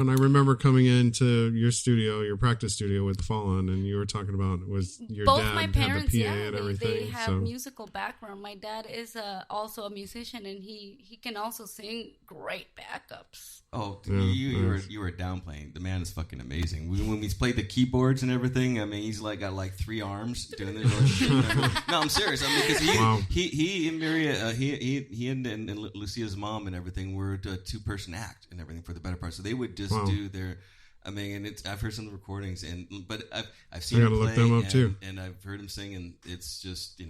And I remember coming into your studio, your practice studio with Fallen, and you were talking about your both dad my had parents, the PA and everything. they have musical background. My dad is also a musician, and he can also sing great backups. Oh, you were downplaying. The man is fucking amazing. When he's played the keyboards and everything, I mean, he's like got like 3 arms doing this. No, I'm serious. I mean, because he and Maria, he and Lucia's mom and everything were a 2-person act and everything for the better part. So they would just do their. I mean, and I've heard some of the recordings, but I've seen him play, look them up too. And I've heard him sing, and it's just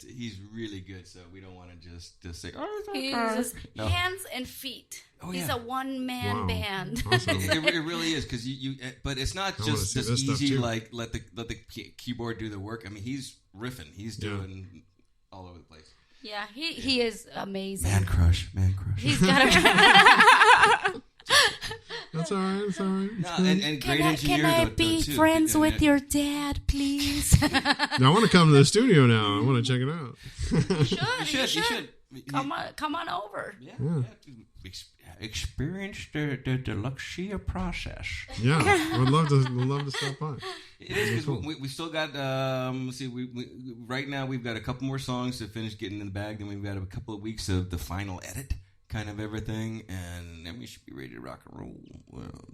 he's really good. So we don't want to just say He's hands and feet. He's a one-man band. Awesome. It really is because but it's not just easy. Like let the keyboard do the work. I mean, he's riffing. He's doing all over the place. Yeah, he is amazing. Man crush. He's got a. That's all right. No, and great engineer. Can I be friends with your dad, please? Now, I want to come to the studio now. I want to check it out. You should. Come on over. Yeah. Experience the Luxia process. Yeah, we'd love to stop by. It is because we still got. Right now we've got a couple more songs to finish getting in the bag. Then we've got a couple of weeks of the final edit. Kind of everything, and then we should be ready to rock and roll.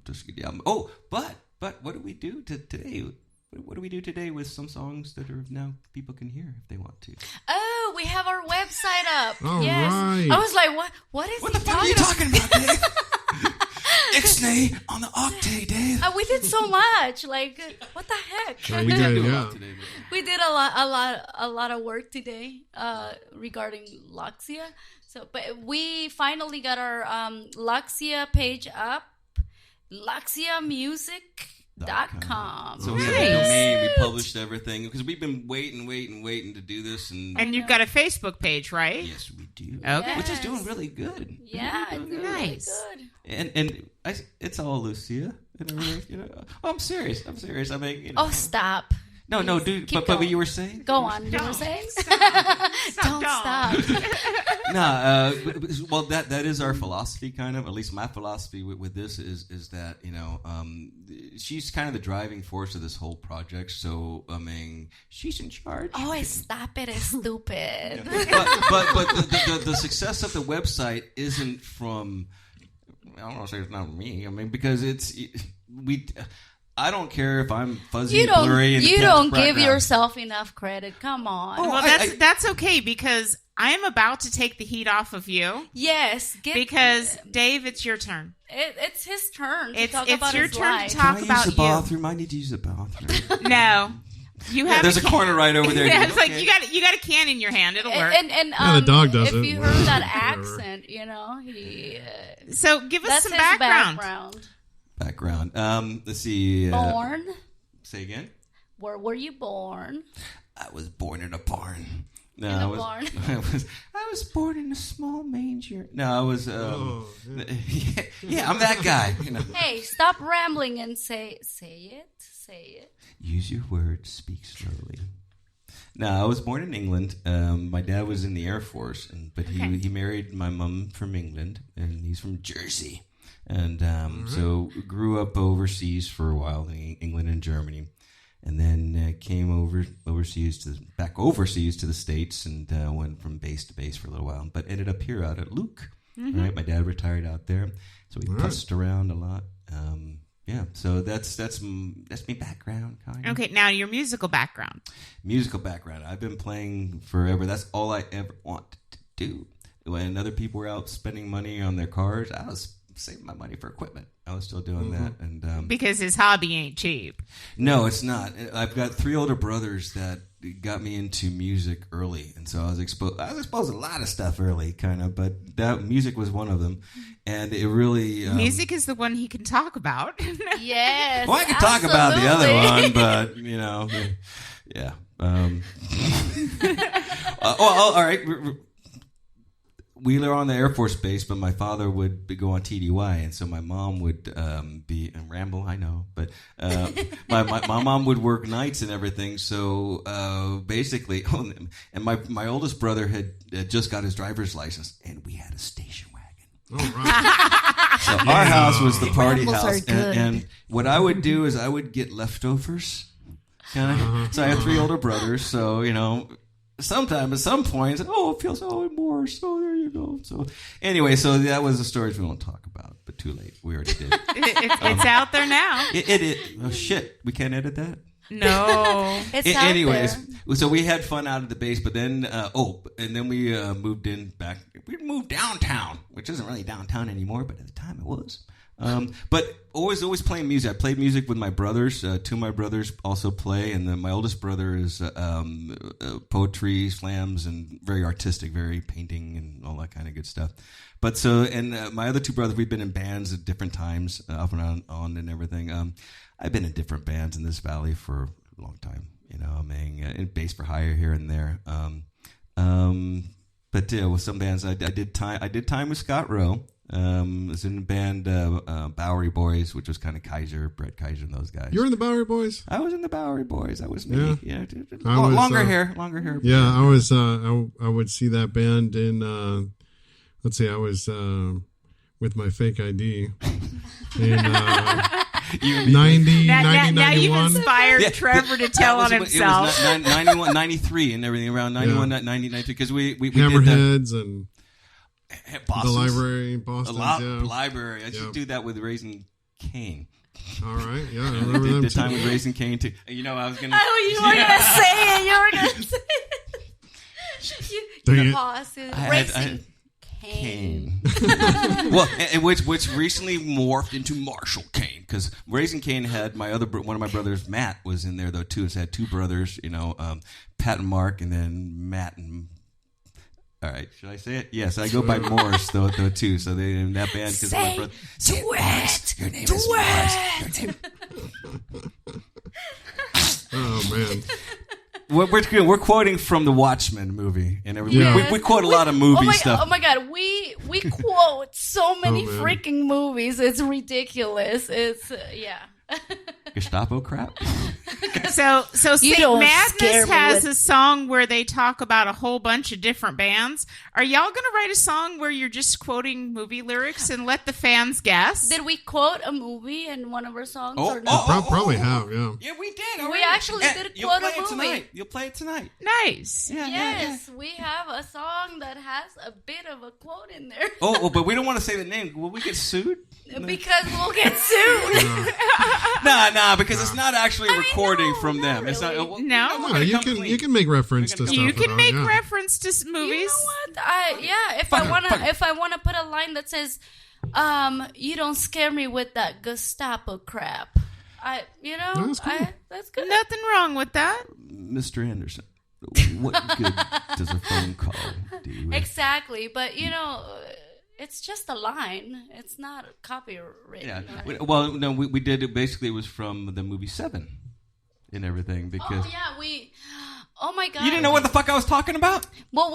Just get the album. Oh, but what do we do today? What do we do today with some songs that are now people can hear if they want to? Oh, we have our website up. All yes. right. I was like, what is what the fuck are you talking about, Dave? Ixnay on the octave, Dave. We did so much. Like, what the heck? We did, yeah. We did a lot of work today regarding Luxia. So, but we finally got our Luxia page up, LuxiaMusic.com. So we have a domain, we published everything, because we've been waiting to do this. And you've got a Facebook page, right? Yes, we do. Okay. Yes. Which is doing really good. Yeah, it's doing nice. Really good. And it's all Lucia. I'm serious. I mean, Oh, stop. No, dude. But you were saying? Go on. You were saying? Don't stop. Well, that is our philosophy, kind of. At least my philosophy with this is that she's kind of the driving force of this whole project. So I mean, she's in charge. Oh, stop it! It's stupid. But the success of the website isn't from. I don't want to say it's not me. I mean, because I don't care if I'm fuzzy and blurry. You don't give yourself enough credit. Come on. Oh, well, that's okay because I'm about to take the heat off of you. Yes, because Dave, it's your turn. It's his turn. It's about your his turn life. to talk about you. Use the bathroom? I need to use the bathroom. No. You have there's a corner right over there. Yeah, it's like you got a can in your hand. It'll work. And the dog does if it. you heard that accent, he. So give us that's some his background. Let's see. Born. Say again. Where were you born? I was born in a barn. No, in a barn. I was born in a small manger. No, I was. I'm that guy. Hey, stop rambling and say it. Use your words. Speak slowly. No, I was born in England. My dad was in the Air Force, but he married my mom from England, and he's from Jersey. And so grew up overseas for a while in England and Germany, and then came overseas to the States, and went from base to base for a little while, but ended up here out at Luke. Mm-hmm. Right, my dad retired out there, so we putzed around a lot. So that's my background. Kind of. Okay, now your musical background. I've been playing forever. That's all I ever wanted to do. When other people were out spending money on their cars, I was saving my money for equipment. I was still doing that, and because his hobby ain't cheap. No, it's not. I've got 3 older brothers that got me into music early, and so I was exposed to a lot of stuff early, kind of. But that music was one of them, and it really music is the one he can talk about. Yes, well, I can talk about the other one, but yeah. All right. We were on the Air Force Base, but my father would go on TDY, and so my mom would be and ramble. I know, but my mom would work nights and everything. So basically, and my oldest brother had just got his driver's license, and we had a station wagon. Oh, right. So our house was the party Rambles house, are good. and what I would do is I would get leftovers. So I have 3 older brothers, so sometime at some point, it feels more. So there you go. So anyway, so that was the stories we won't talk about, but too late. We already did. It's out there now. Oh shit, we can't edit that. No. It's out Anyways, there. so we had fun out of the base, but then and then we moved in back. We moved downtown, which isn't really downtown anymore, but at the time it was. But always playing music. I played music with my brothers. 2 of my brothers also play, and then my oldest brother is poetry, slams, and very artistic, very painting and all that kind of good stuff. But my other 2 brothers, we've been in bands at different times, off and on and everything. I've been in different bands in this valley for a long time. I'm in bass for hire here and there. But with some bands, I did time with Scott Rowe. I was in the band Bowery Boys, which was kind of Brett Kaiser and those guys. You were in the Bowery Boys? I was in the Bowery Boys. That was me. Yeah. Longer hair. Yeah, I was. I would see that band in. Let's see, I was with my fake ID in 90, Now you've 91. inspired Trevor to tell on himself. It was 91, 93 and everything, around 91, 90, 93, because we did Hammerheads and Boston's, the library, Boston. Library. I should do that with Raising Cane. All right, yeah, I remember them the too. time with Raising Cane too. I was gonna. Oh, you were gonna say it. You were gonna say it. Dang You it. pause. I had Racing Cane. Well, and which recently morphed into Marshall Cane, because Raising Cane had one of my brothers, Matt, was in there though too. It's had 2 brothers, Pat and Mark, and then Matt and. All right, should I say it? Yes, I go by Morris though too. So they in that band because my brother. Duet. Your name is Morris. Oh man. We're quoting from the Watchmen movie, and Yeah. we quote a lot of movie stuff. Oh my god, we quote so many man. freaking movies. It's ridiculous. It's Gestapo crap. So You St. don't Madness scare me has with- a song where they talk about a whole bunch of different bands. Are y'all going to write a song where you're just quoting movie lyrics and let the fans guess? Did we quote a movie in one of our songs or no? Probably have, yeah. Yeah, we did. We already. actually did You'll quote play a it movie. tonight. You'll play it tonight. Nice. Yeah, Yes, we have a song that has a bit of a quote in there. Oh, but we don't want to say the name. Will we get sued? Because we'll get sued. Nah, because it's not actually a I mean, recording no, from them. not It's not. No. really. we're No, gonna you come can clean. you can make reference to stuff. You can about- make yeah. reference to movies. You know what? If Fuck I wanna put a line that says, "You don't scare me with that Gestapo crap." That's cool. That's good. Nothing wrong with that. Mr. Anderson, what good does a phone call do? Exactly, but it's just a line. It's not copywritten. Yeah. Right? Well, no, we did it. Basically, it was from the movie Seven and everything because. Oh yeah, we. Oh my god! You didn't know what the fuck I was talking about? Well,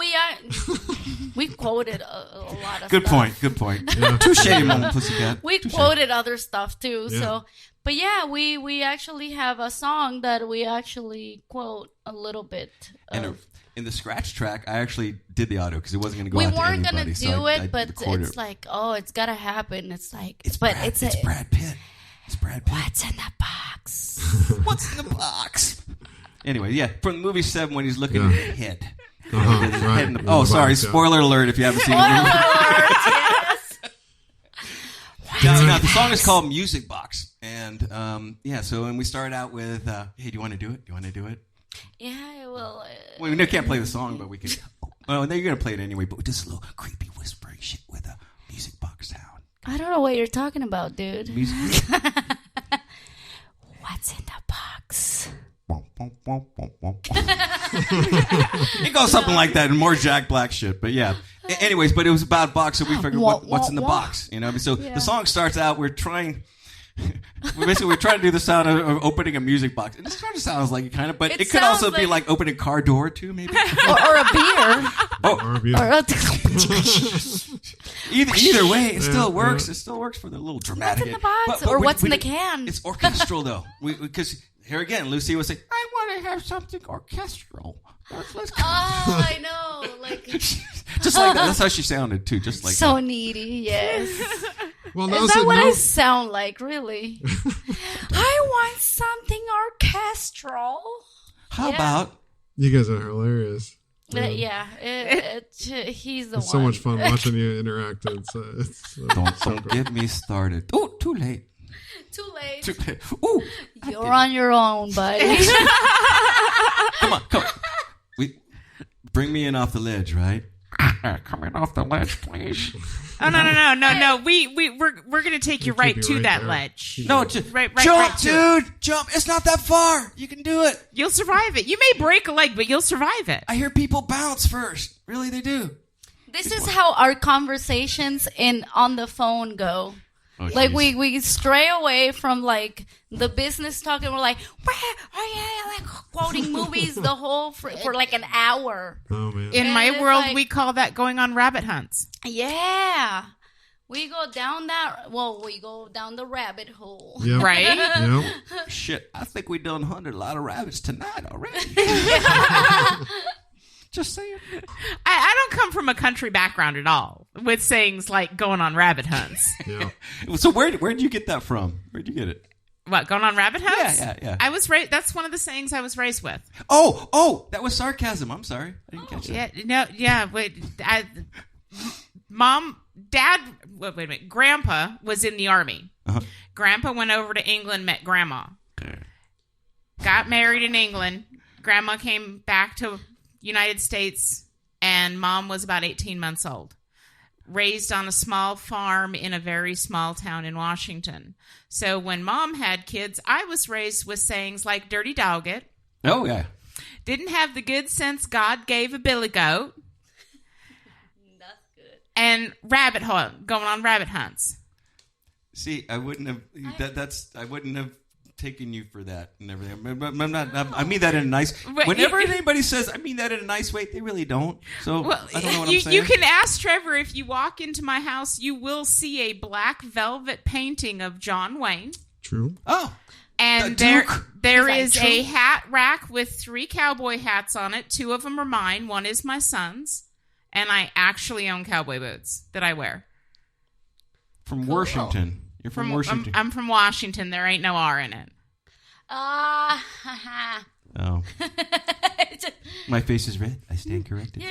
we quoted a lot of. Good stuff. point. Yeah. Touche, mon pussycat. We Touche. quoted other stuff too. Yeah. So, but yeah, we actually have a song that we actually quote a little bit. And in the scratch track, I actually did the audio because it wasn't going to go We out to weren't anybody. gonna So do I it, but recorded it's it. like, oh, it's gotta happen. It's like, It's but Brad, it's Brad Pitt. It's Brad Pitt. What's in the box? What's in the box? Anyway, yeah, from the movie Seven when he's looking Yeah. at the head. Right. In the- oh, sorry, Box, yeah. spoiler alert if you haven't seen the Spoiler movie. alert, yes. Now, the song is called Music Box. And, so when we start out with, hey, do you want to do it? Do you want to do it? Yeah, well. Well, we can't play the song, but we can. Well, then you're going to play it anyway, but with this little creepy whispering shit with a music box sound. I don't know what you're talking about, dude. Music. What's in the box? It goes something like that and more Jack Black shit, but yeah. Anyways, but it was about box, so we figured what's in the box, So the song starts out. We're trying to do the sound of opening a music box. And this kind of sounds like it kind of, but it could also be like opening a car door too, maybe. or a beer. Or Or Either way, it still works. It still works for the little dramatic. What's in the box? But Or what's in the can? It's orchestral though, because here again, Lucia was saying, "I want to have something orchestral." Let's Oh, I know. Like Just like that. That's how she sounded too. Just like so that. needy. Yes. Well, Is that what I sound like? Really? I want something orchestral. How about? You guys are hilarious. He's the one. It's so much fun watching you interact. Don't get me started. Oh, too late. Too late. Too late. Ooh, You're on your own, buddy. come on. Bring me in off the ledge, right? Come in off the ledge, please. Oh no! We're gonna take you right to that ledge. No, right, jump, dude, jump! It's not that far. You can do it. You'll survive it. You may break a leg, but you'll survive it. I hear people bounce first. Really, they do. This is how our conversations on the phone go. Oh, like we stray away from like the business talk, and we're like, like quoting movies the whole for like an hour. Oh man! In my world, we call that going on rabbit hunts. Yeah, we go down the rabbit hole. Yep. Right? Yep. Shit, I think we done hunted a lot of rabbits tonight already. Just saying. I don't come from a country background at all with sayings like going on rabbit hunts. Yeah. So where'd you get that from? Where'd you get it? What, going on rabbit hunts? Yeah. I was raised. That's one of the sayings I was raised with. Oh, that was sarcasm. I'm sorry. I didn't catch that. Wait a minute. Grandpa was in the army. Uh-huh. Grandpa went over to England, met Grandma. Got married in England. Grandma came back to United States, and Mom was about 18 months old. Raised on a small farm in a very small town in Washington. So when Mom had kids, I was raised with sayings like dirty dogget. Oh, yeah. Didn't have the good sense God gave a billy goat. That's good. And going on rabbit hunts. See, I wouldn't have I wouldn't have taken you for that and everything. I mean that in a nice. Whenever anybody says I mean that in a nice way, they really don't. So I don't know what I'm saying. You can ask Trevor. If you walk into my house, you will see a black velvet painting of John Wayne. True. Oh, and there is a hat rack with 3 cowboy hats on it. 2 of them are mine. 1 is my son's, and I actually own cowboy boots that I wear. From Washington. You're from Washington. I'm from Washington. There ain't no R in it. Oh. My face is red. I stand corrected.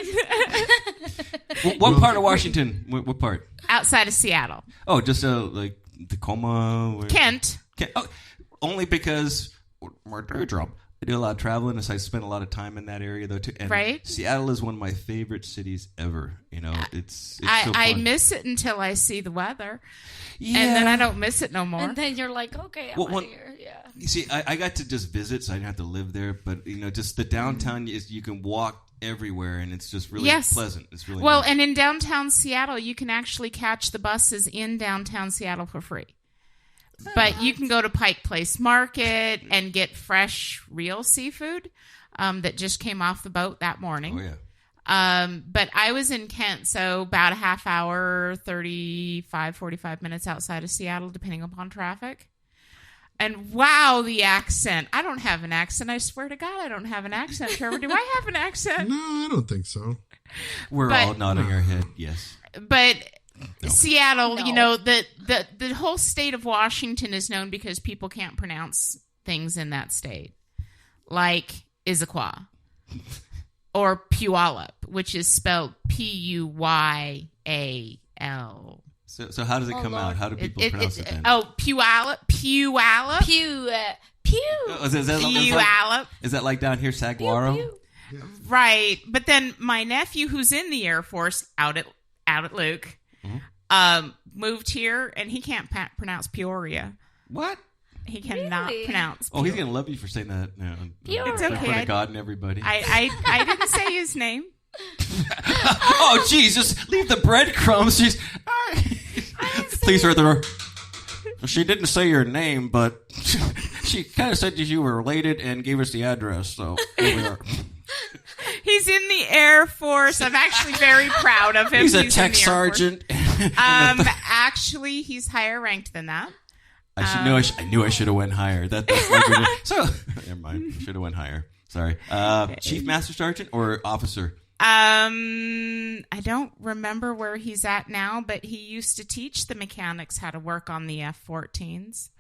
What part of Washington? What part? Outside of Seattle. Oh, just like Tacoma? Kent. Oh, only because my day job. I do a lot of traveling, so I spend a lot of time in that area, though, too. And right. Seattle is one of my favorite cities ever. You know, it's so fun. I miss it until I see the weather. Yeah. And then I don't miss it no more. And then you're like, okay, I'm out of here. Yeah. You see, I got to just visit, so I didn't have to live there. But, just the downtown, you can walk everywhere, and it's just really pleasant. It's really nice. And in downtown Seattle, you can actually catch the buses in downtown Seattle for free. But you can go to Pike Place Market and get fresh, real seafood that just came off the boat that morning. Oh, yeah. But I was in Kent, so about a half hour, 45 minutes outside of Seattle, depending upon traffic. And wow, the accent. I don't have an accent. I swear to God, I don't have an accent. Trevor, do I have an accent? No, I don't think so. We're all nodding our head, yes. But... No. Seattle, No. the whole state of Washington is known because people can't pronounce things in that state, like Issaquah or Puyallup, which is spelled Puyal. So how does it come out? How do people pronounce it then? Puyallup. Puyallup. Is that like down here, Saguaro? Pew, pew. Right, but then my nephew, who's in the Air Force, out at Luke. Moved here, and he can't pronounce Peoria. What? He cannot pronounce Peoria. Oh, he's going to love you for saying that now. It's okay. In front of God and everybody. I didn't say his name. Oh, geez, just leave the breadcrumbs. Please, Arthur. She didn't say your name, but she kind of said that you were related and gave us the address, so here we are. He's in the Air Force. I'm actually very proud of him. He's a tech sergeant. Actually, he's higher ranked than that. I knew I should have went higher. That's like so. Never mind. I should have went higher. Sorry. Chief Master Sergeant or officer? I don't remember where he's at now, but he used to teach the mechanics how to work on the F-14s.